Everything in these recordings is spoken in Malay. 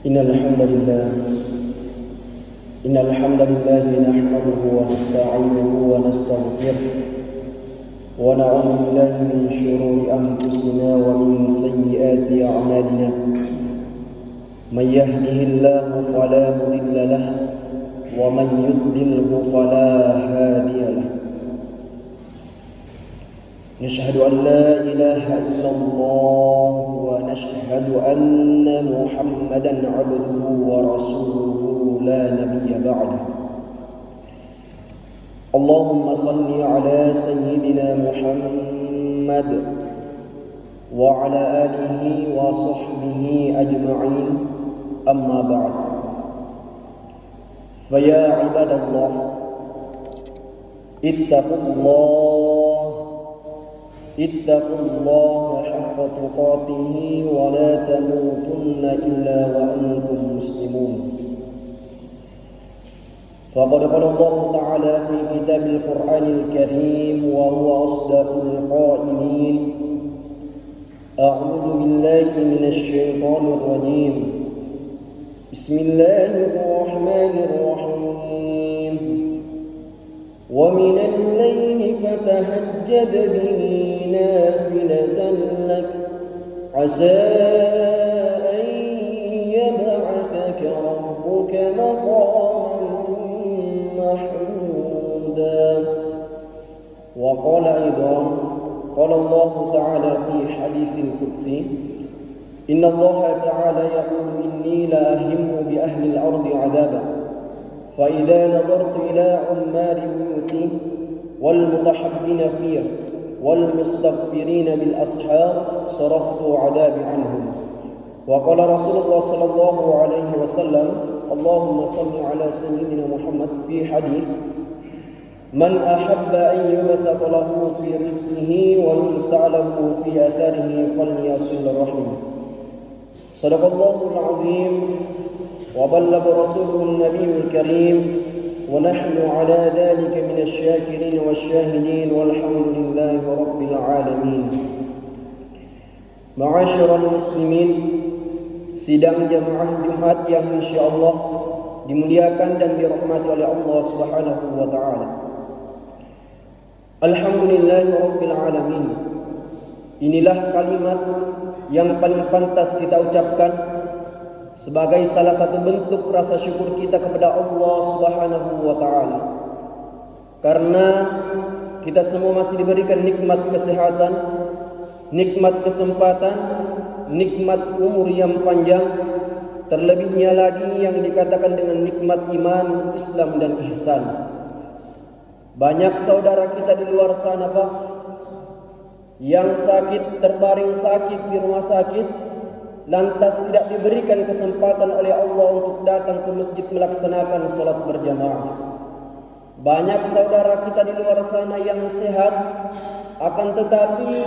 إن الحمد لله نحمده ونستعينه ونستغفره ونعوذ بالله من شرور أنفسنا ومن سيئات أعمالنا. من يهده الله فلا مضل له ومن يضلله فلا هادي له. نشهد أن لا إله إلا الله ونشهد أن محمدا عبده ورسوله لا نبي بعده. اللهم صل على سيدنا محمد وعلى آله وصحبه أجمعين. أما بعد، فيا عباد الله، اتقوا الله حق تقاته ولا تموتن إلا وأنتم مسلمون. فقد قال الله تعالى في كتاب القرآن الكريم وهو أصدق القائلين: أعوذ بالله من الشيطان الرجيم. بسم الله الرحمن الرحيم. ومن الليل فتهجد به نافلة لك عسى أن يبعثك ربك مقاما محمودا. وقال أيضا: قال الله تعالى في حديث القدسي: إن الله تعالى يقول إني لأهم بأهل الأرض عذابا، فإذا نظرت إلى عمار بيوتي والمتحبين فيه والمستغفرين بالأسحار صرفت عذابي عنهم. وقال رسول الله صلى الله عليه وسلم: اللهم صل على سيدنا محمد في حديث: من أحب أن يبسط له في رزقه ويوسع له في أثره فليصل رحمه. صدق الله العظيم وبلغ رسوله النبي الكريم، ونحن على ذلك من الشاكرين والشاهدين والحمد لله رب العالمين. Ma'asyiral muslimin, sidang jamaah Jumat yang insyaallah dimuliakan dan dirahmati oleh Allah Subhanahu wa taala. Alhamdulillahi rabbil alamin. Inilah kalimat yang paling pantas kita ucapkan sebagai salah satu bentuk rasa syukur kita kepada Allah Subhanahu wa taala. Karena kita semua masih diberikan nikmat kesehatan, nikmat kesempatan, nikmat umur yang panjang, terlebihnya lagi yang dikatakan dengan nikmat iman, Islam dan ihsan. Banyak saudara kita di luar sana, Pak, yang sakit, terbaring sakit di rumah sakit, lantas tidak diberikan kesempatan oleh Allah untuk datang ke masjid melaksanakan salat berjamaah. Banyak saudara kita di luar sana yang sehat, akan tetapi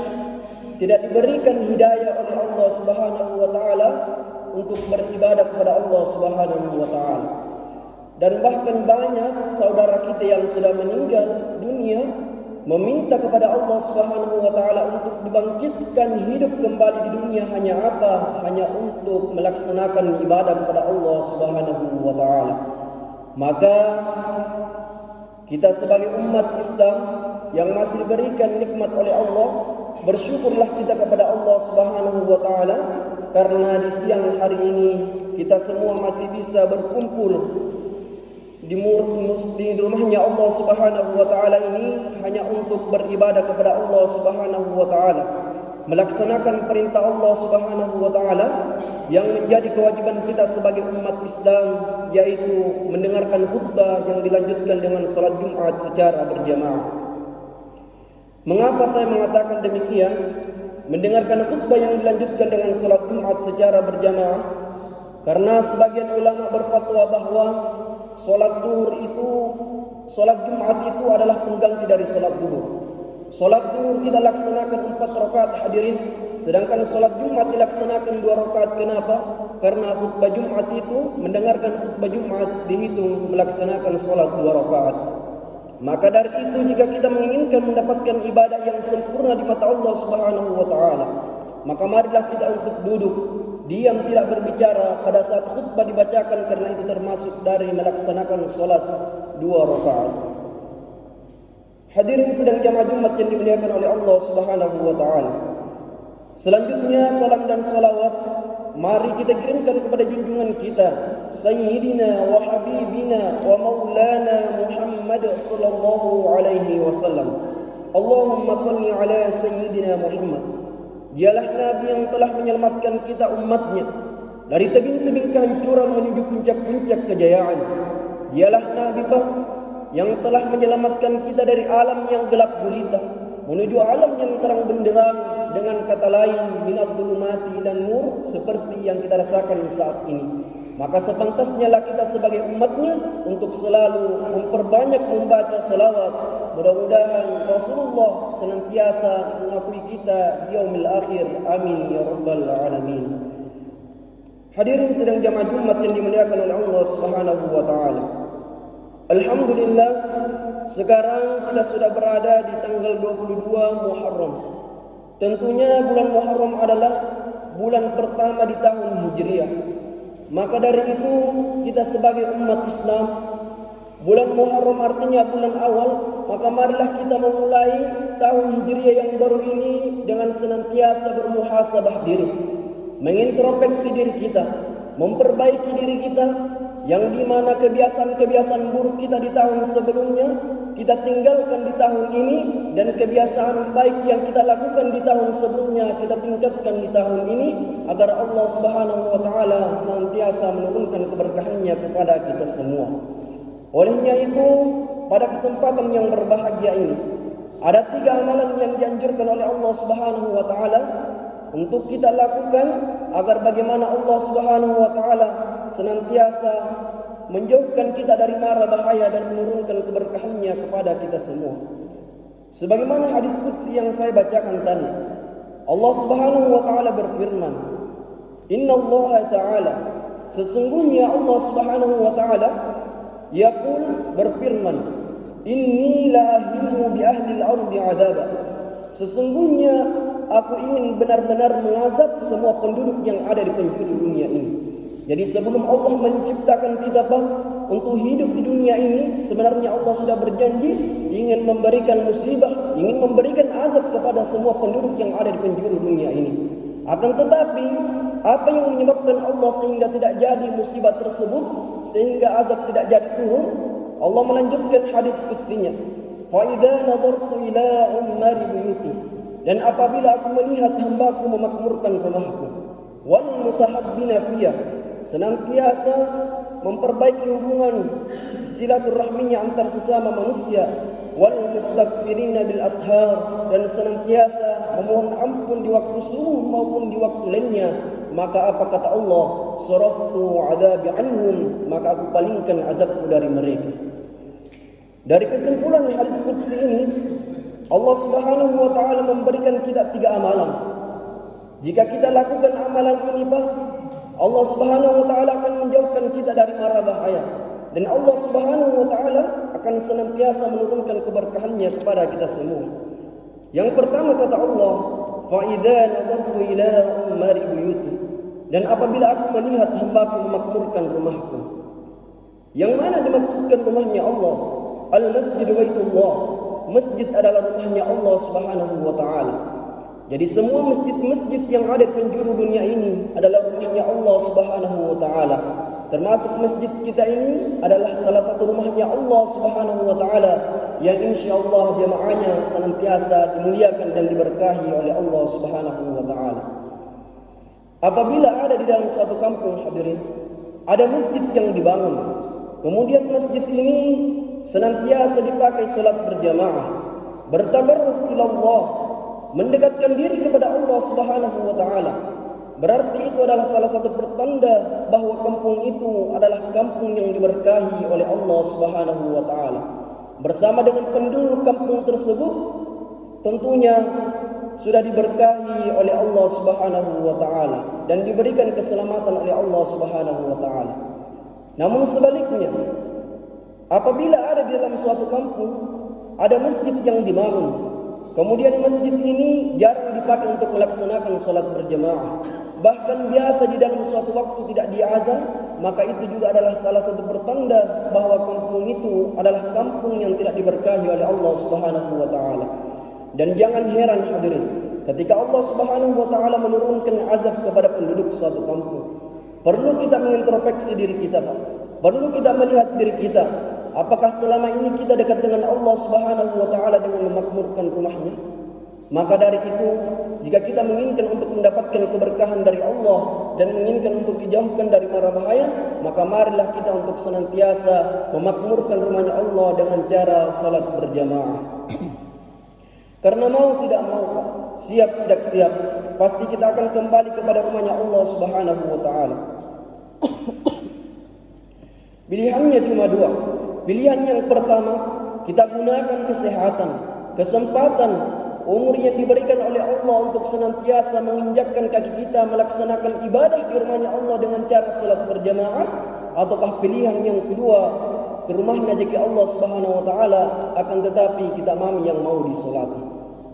tidak diberikan hidayah oleh Allah Subhanahu wa taala untuk beribadah kepada Allah Subhanahu wa taala. Dan bahkan banyak saudara kita yang sudah meninggal dunia meminta kepada Allah Subhanahu wa taala untuk dibangkitkan hidup kembali di dunia. Hanya apa? Hanya untuk melaksanakan ibadah kepada Allah Subhanahu wa taala. Maka kita sebagai umat Islam yang masih diberikan nikmat oleh Allah, bersyukurlah kita kepada Allah Subhanahu wa taala karena di siang hari ini kita semua masih bisa berkumpul di rumahnya Allah Subhanahu wa taala ini hanya untuk beribadah kepada Allah Subhanahu wa taala, melaksanakan perintah Allah Subhanahu wa taala yang menjadi kewajiban kita sebagai umat Islam, yaitu mendengarkan khutbah yang dilanjutkan dengan salat Jumat secara berjamaah. Mengapa saya mengatakan demikian? Mendengarkan khutbah yang dilanjutkan dengan salat Jumat secara berjamaah karena sebagian ulama berfatwa bahwa salat Jumat itu adalah pengganti dari salat zuhur. Salat zuhur kita laksanakan 4 rakaat hadirin, sedangkan salat Jumat dilaksanakan 2 rakaat. Kenapa? Karena khutbah Jumat itu, mendengarkan khutbah Jumat dihitung melaksanakan salat 2 rakaat. Maka dari itu, jika kita menginginkan mendapatkan ibadah yang sempurna di mata Allah Subhanahu wa taala, maka marilah kita untuk duduk diam tidak berbicara pada saat khutbah dibacakan, karena itu termasuk dari melaksanakan salat 2 rakaat. Hadirin sedang jamaah Jumat yang dimuliakan oleh Allah Subhanahu wa taala. Selanjutnya salam dan salawat mari kita kirimkan kepada junjungan kita Sayyidina wa Habibina wa Maulana Muhammad sallallahu alaihi wasallam. Allahumma salli ala Sayyidina Muhammad. Dialah Nabi yang telah menyelamatkan kita umatnya dari tebing-tebing kehancuran menuju puncak-puncak kejayaan. Dialah Nabi yang telah menyelamatkan kita dari alam yang gelap gulita menuju alam yang terang benderang, dengan kata lain minad dhulumati dan nur, seperti yang kita rasakan saat ini. Maka sepantasnya lah kita sebagai umatnya untuk selalu memperbanyak membaca salawat. Mudah-mudahan Rasulullah senantiasa mengakui kita di yaumil akhir. Amin ya rabbal alamin. Hadirin sedang jamaah Jumat yang dimuliakan oleh Allah Subhanahu wa taala. Alhamdulillah, sekarang kita sudah berada di tanggal 22 Muharram. Tentunya bulan Muharram adalah bulan pertama di tahun Hijriah. Maka dari itu kita sebagai umat Islam, bulan Muharram artinya bulan awal, maka marilah kita memulai tahun Hijriah yang baru ini dengan senantiasa bermuhasabah diri, mengintrospeksi diri kita, memperbaiki diri kita, yang di mana kebiasaan-kebiasaan buruk kita di tahun sebelumnya kita tinggalkan di tahun ini, dan kebiasaan baik yang kita lakukan di tahun sebelumnya kita tingkatkan di tahun ini, agar Allah Subhanahu wa taala senantiasa menurunkan keberkahannya kepada kita semua. Olehnya itu, pada kesempatan yang berbahagia ini ada 3 amalan yang dianjurkan oleh Allah Subhanahu wa taala untuk kita lakukan, agar bagaimana Allah Subhanahu wa taala senantiasa menjauhkan kita dari mara bahaya dan menurunkan keberkahannya kepada kita semua. Sebagaimana hadis qudsi yang saya bacakan tadi, Allah Subhanahu wa taala berfirman, "Inna Allah taala", sesungguhnya Allah Subhanahu wa taala yaqul, berfirman, "Inni la ahillu bi ahli al-ardi 'adaba", sesungguhnya aku ingin benar-benar mengazab semua penduduk yang ada di penjuru dunia ini. Jadi sebelum Allah menciptakan kita untuk hidup di dunia ini, sebenarnya Allah sudah berjanji ingin memberikan musibah, ingin memberikan azab kepada semua penduduk yang ada di penjuru dunia ini. Akan tetapi, apa yang menyebabkan Allah sehingga tidak jadi musibah tersebut, sehingga azab tidak jadi turun? Allah melanjutkan hadis qudsinya, "Fa idza nadartu ila ummari buyuti", dan apabila aku melihat hambaku memakmurkan rumahku, wal mutahabbina fiyah, senantiasa memperbaiki hubungan silaturahminya antar sesama manusia, wal mustaghfirina bil ashar, dan senantiasa memohon ampun di waktu subuh maupun di waktu lainnya, maka apa kata Allah, saraftu adzabi anhum, maka aku palingkan azabku dari mereka. Dari kesimpulan hadis qudsi ini, Allah Subhanahu wa taala memberikan kita 3 amalan. Jika kita lakukan amalan ini, Allah Subhanahu wa taala akan menjauhkan kita dari mara bahaya, dan Allah Subhanahu wa taala akan senantiasa menurunkan keberkahannya kepada kita semua. Yang pertama kata Allah, "Fa idza nadartu ila ummari buyuti", dan apabila aku melihat hambaku memakmurkan rumahku. Yang mana dimaksudkan rumahnya Allah? Al-Masjid Baitullah. Masjid adalah rumahnya Allah Subhanahu wa taala. Jadi semua masjid-masjid yang ada di penjuru dunia ini adalah rumahnya Allah Subhanahu wa taala. Termasuk masjid kita ini adalah salah satu rumahnya Allah Subhanahu wa taala, yang insyaallah jamaahnya senantiasa dimuliakan dan diberkahi oleh Allah Subhanahu wa taala. Apabila ada di dalam suatu kampung, hadirin, ada masjid yang dibangun, kemudian masjid ini senantiasa dipakai salat berjamaah, bertabarruk ila Allah, mendekatkan diri kepada Allah Subhanahu wa taala, berarti itu adalah salah satu pertanda bahwa kampung itu adalah kampung yang diberkahi oleh Allah Subhanahu wa taala. Bersama dengan penduduk kampung tersebut tentunya sudah diberkahi oleh Allah Subhanahu wa taala dan diberikan keselamatan oleh Allah Subhanahu wa taala. Namun sebaliknya, apabila ada di dalam suatu kampung ada masjid yang dibangun, kemudian masjid ini jarang dipakai untuk melaksanakan salat berjamaah, bahkan biasa di dalam suatu waktu tidak diazan, maka itu juga adalah salah satu pertanda bahwa kampung itu adalah kampung yang tidak diberkahi oleh Allah Subhanahu wa taala. Dan jangan heran hadirin, ketika Allah Subhanahu wa taala menurunkan azab kepada penduduk suatu kampung, perlu kita mengintrospeksi diri kita, Pak. Perlu kita melihat diri kita, apakah selama ini kita dekat dengan Allah Subhanahu wa taala dengan memakmurkan rumahnya? Maka dari itu, jika kita menginginkan untuk mendapatkan keberkahan dari Allah dan menginginkan untuk dijauhkan dari mara bahaya, maka marilah kita untuk senantiasa memakmurkan rumahnya Allah dengan cara salat berjamaah. Karena mau tidak mau, siap tidak siap, pasti kita akan kembali kepada rumahnya Allah Subhanahu wa taala. Pilihannya cuma dua. Pilihan yang pertama, kita gunakan kesehatan, kesempatan, umur yang diberikan oleh Allah untuk senantiasa menginjakkan kaki kita melaksanakan ibadah di rumahnya Allah dengan cara salat berjamaah, ataukah pilihan yang kedua, ke rumahnya jika Allah Subhanahu wa taala akan tetapi kita mami yang mau disolati.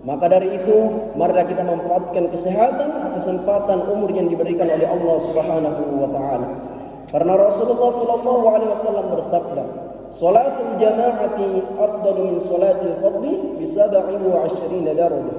Maka dari itu, marilah kita manfaatkan kesehatan, kesempatan, umur yang diberikan oleh Allah Subhanahu wa taala. Karena Rasulullah sallallahu alaihi wasallam bersabda, "Salatul jama'ati afdalu min salatil fardhi bi 27 darajah."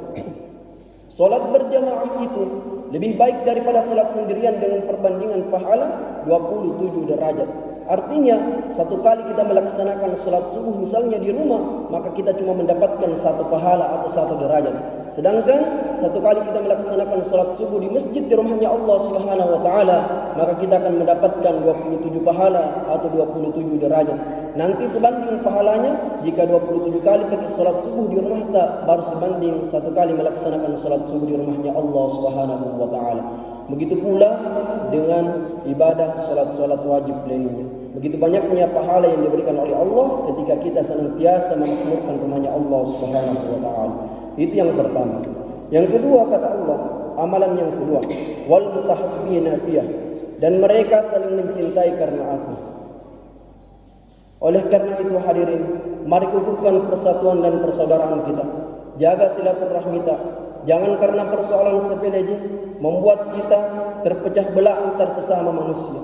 Salat berjamaah itu lebih baik daripada salat sendirian dengan perbandingan pahala 27 derajat. Artinya, satu kali kita melaksanakan salat subuh misalnya di rumah, maka kita cuma mendapatkan satu pahala atau satu derajat. Sedangkan satu kali kita melaksanakan salat subuh di masjid di rumahnya Allah Subhanahu wa taala, maka kita akan mendapatkan 27 pahala atau 27 derajat. Nanti sebanding pahalanya, jika 27 kali pergi salat subuh di rumah kita, baru sebanding satu kali melaksanakan salat subuh di rumahnya Allah Subhanahu wa taala. Begitu pula dengan ibadah salat-salat wajib lainnya. Begitu banyaknya pahala yang diberikan oleh Allah ketika kita senantiasa memakmurkan rumahnya Allah Subhanahu wa taala. Itu yang pertama. Yang kedua, kata Allah, amalan yang kedua, wal mutahabbina fiyah, dan mereka saling mencintai karena aku. Oleh karena itu hadirin, mari kukuhkan persatuan dan persaudaraan kita. Jaga silaturahmi kita. Jangan karena persoalan sepele membuat kita terpecah belah antar sesama manusia.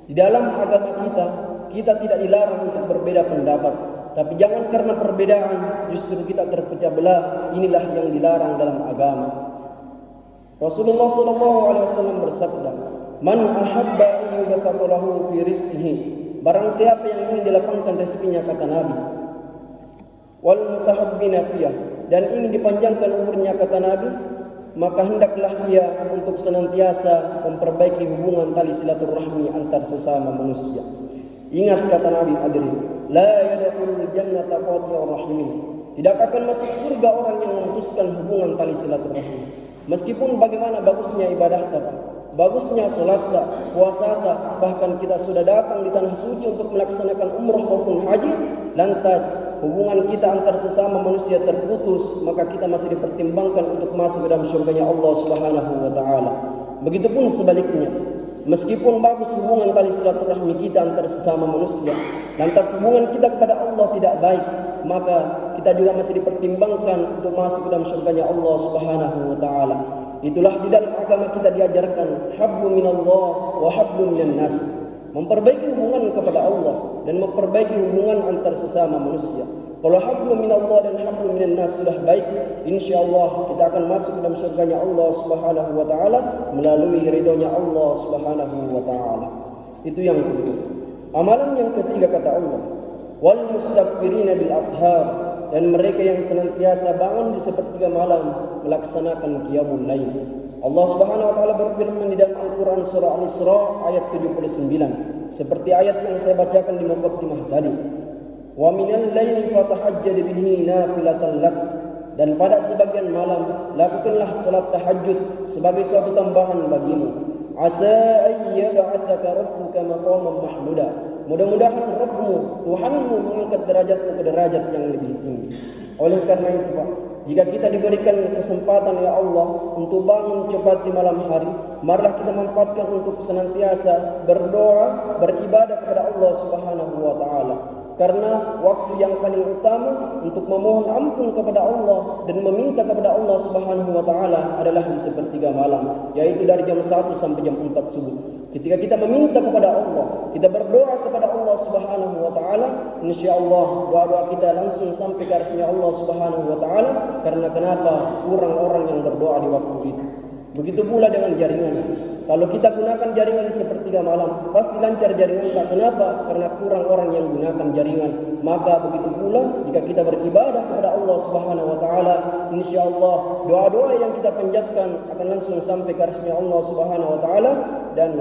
Di dalam agama kita tidak dilarang untuk berbeda pendapat. Tapi jangan karena perbedaan justru kita terpecah belah. Inilah yang dilarang dalam agama. Rasulullah SAW bersabda, "Man ahabba yubasatulahu fi rizqihi." Barang siapa yang ingin dilapangkan rezekinya, kata Nabi, "wal mutahabbina fiyah," dan ingin dipanjangkan umurnya, kata Nabi, maka hendaklah ia untuk senantiasa memperbaiki hubungan tali silaturahmi antar sesama manusia. Ingat kata Nabi hadirin, la yadkhulul jannata qati'ur rahimin. Tidak akan masuk surga orang yang memutuskan hubungan tali silaturahmi. Meskipun bagaimana bagusnya ibadah kita, bagusnya salat kita, puasa kita, bahkan kita sudah datang di tanah suci untuk melaksanakan umrah maupun haji, lantas hubungan kita antar sesama manusia terputus, maka kita masih dipertimbangkan untuk masuk ke dalam surganya Allah Subhanahu wa taala. Begitupun sebaliknya, meskipun bagus hubungan tali silaturahmi kita antar sesama manusia, lantas hubungan kita kepada Allah tidak baik, maka kita juga masih dipertimbangkan untuk masuk ke dalam surganya Allah Subhanahu wa taala. Itulah di dalam agama kita diajarkan hablum minallah wa hablum minan nas. Memperbaiki hubungan kepada Allah dan memperbaiki hubungan antar sesama manusia. Kalau hablum minallah dan hablum minan nas sudah baik, insyaallah kita akan masuk ke dalam surganya Allah Subhanahu wa taala melalui ridhonya Allah Subhanahu wa taala. Itu yang kedua. Amalan yang ketiga kata Allah, wal mustaghfirina bil ashar, dan mereka yang senantiasa bangun di sepertiga malam melaksanakan qiyamul lail. Allah Subhanahu wa taala berfirman di dalam Al-Qur'an surah Al-Isra ayat 79, seperti ayat yang saya bacakan di muqaddimah tadi. Wa minal laili fatahajjad bihi nafilatan lak, dan pada sebagian malam lakukanlah salat tahajud sebagai suatu tambahan bagimu. Asa ayyab'atsaka rabbuka maqaman mahmuda. Mudah-mudahan Rabbmu, Tuhanmu mengangkat derajatmu ke derajat yang lebih tinggi. Oleh karena itu Pak, jika kita diberikan kesempatan ya Allah untuk bangun cepat di malam hari, marilah kita manfaatkan untuk senantiasa berdoa, beribadah kepada Allah Subhanahu wa taala. Karena waktu yang paling utama untuk memohon ampun kepada Allah dan meminta kepada Allah Subhanahu wa taala adalah di sepertiga malam, yaitu dari jam 1 sampai jam 4 subuh. Ketika kita meminta kepada Allah, kita berdoa kepada Allah Subhanahu wa taala, insyaallah doa-doa kita langsung sampai ke arsy Allah Subhanahu wa taala. Karena kenapa? Kurang orang yang berdoa di waktu itu. Begitu pula dengan jaringan. Kalau kita gunakan jaringan di sepertiga malam, pasti lancar jaringan kita. Kenapa? Karena kurang orang yang gunakan jaringan. Maka begitu pula jika kita beribadah kepada Allah Subhanahu wa taala, insyaallah doa-doa yang kita panjatkan akan langsung sampai ke arsy Allah Subhanahu wa taala, dan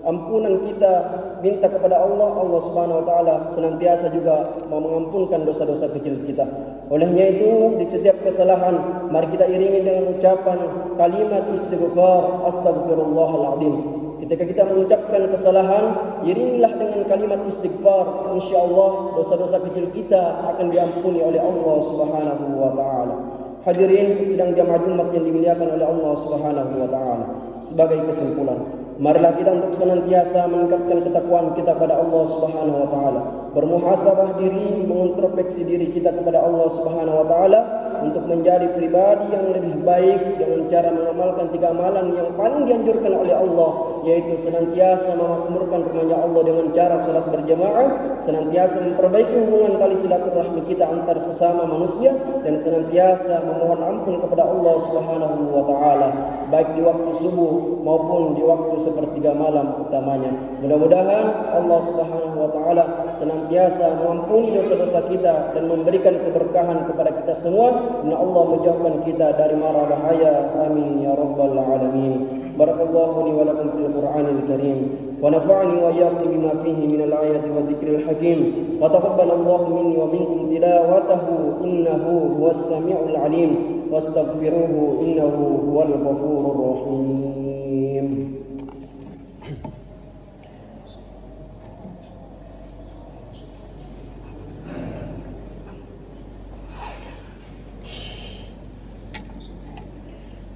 ampunan kita minta kepada Allah, Allah Subhanahu wa taala senantiasa juga mau mengampunkan dosa-dosa kecil kita. Olehnya itu, di setiap kesalahan mari kita iringi dengan ucapan kalimat istighfar, astagfirullahaladzim. Ketika kita mengucapkan kesalahan, iringilah dengan kalimat istighfar, insyaallah dosa-dosa kecil kita akan diampuni oleh Allah Subhanahu wa taala. Hadirin sidang jamaah Jumat yang dimuliakan oleh Allah Subhanahu wa taala. Sebagai kesimpulan, marilah kita untuk senantiasa meningkatkan ketakwaan kita kepada Allah Subhanahu wa taala, bermuhasabah diri, mengintrospeksi diri kita kepada Allah Subhanahu wa taala untuk menjadi pribadi yang lebih baik dengan cara mengamalkan 3 amalan yang paling dianjurkan oleh Allah, yaitu senantiasa memakmurkan rumahnya Allah dengan cara salat berjamaah, senantiasa memperbaiki hubungan tali silaturahmi kita antar sesama manusia, dan senantiasa memohon ampun kepada Allah Subhanahu wa taala baik di waktu subuh maupun di waktu sepertiga malam utamanya. Mudah-mudahan Allah Subhanahu wa taala senantiasa mengampuni dosa-dosa kita dan memberikan keberkahan kepada kita semua, dan Allah menjauhkan kita dari mara bahaya. Amin ya rabbal alamin. Barakallahu li wa lakum fil Qur'anil Karim wa nafa'ani wa iyyakum bima fihi minal ayati wa dzikril hakim wa taqabbalallahu minni wa minkum tilawatahu innahu huwas samiul alim wastaghfiruhu innahu huwal ghafurur rahim.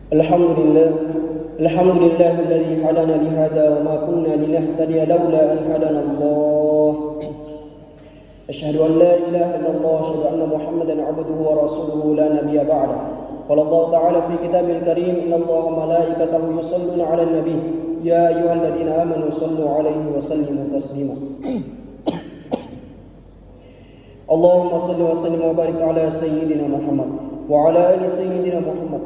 Alhamdulillah alladzi hadana li hada wa ma kunna linahtadiya laula an hadana Allah. Asyhadu an la ilaha illallah wa asyhadu anna Muhammadan 'abduhu wa rasuluhu la nabiyya ba'da. Qala Allah ta'ala fi kitabil karim, innallaha wa malaikatahu yusholluna 'alan nabi ya ayyuhalladzina amanu shallu 'alaihi wa sallimu taslima. Allahumma shalli wa sallim wa barik 'ala sayyidina Muhammad wa 'ala ali sayyidina Muhammad.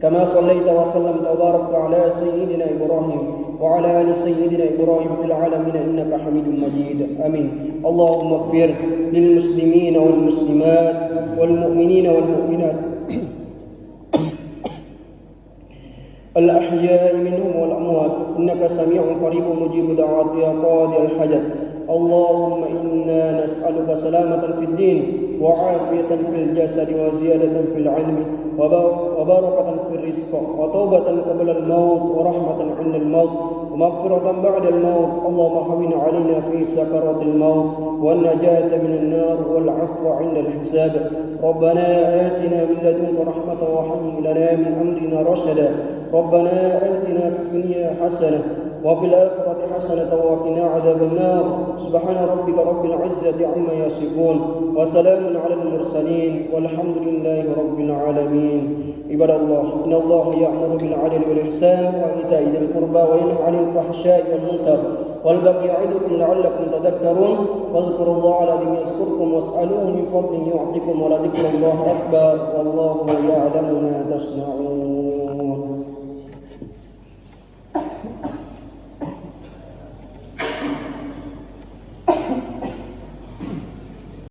كما صليت وسلمت وباركت على سيدنا إبراهيم وعلى آل سيدنا إبراهيم في العالمين إنك حميد مجيد. آمين. اللهم اغفر للمسلمين والمسلمات والمؤمنين والمؤمنات الأحياء منهم والأموات إنك سميع قريب مجيب دعوات يا قاضي الحاجات. اللهم إنا نسألك سلامة في الدين وعافية في الجسد وزيادة في العلم وبركة في الرزق وتوبة قبل الموت ورحمة عند الموت ومغفرة بعد الموت. اللهم هون علينا في سكرات الموت والنجاة من النار والعفو عند الحساب. ربنا آتنا من لدنك رحمة وهيئ لنا من أمرنا رشدا. ربنا آتنا في الدنيا حسنة وفي الآخرة حسنة وقنا عذاب النار. سبحان ربك رب العزة عما يصفون وسلام على المرسلين والحمد لله رب العالمين. عباد الله، إن الله يأمر بالعدل والإحسان وإيتاء ذي القربى وينهى عن الفحشاء والمنكر والبغي يعظكم لعلكم تذكرون. واذكروا الله العظيم يذكركم واسألوه من فضله يعطكم ولذكر الله أكبر والله يعلم ما تصنعون.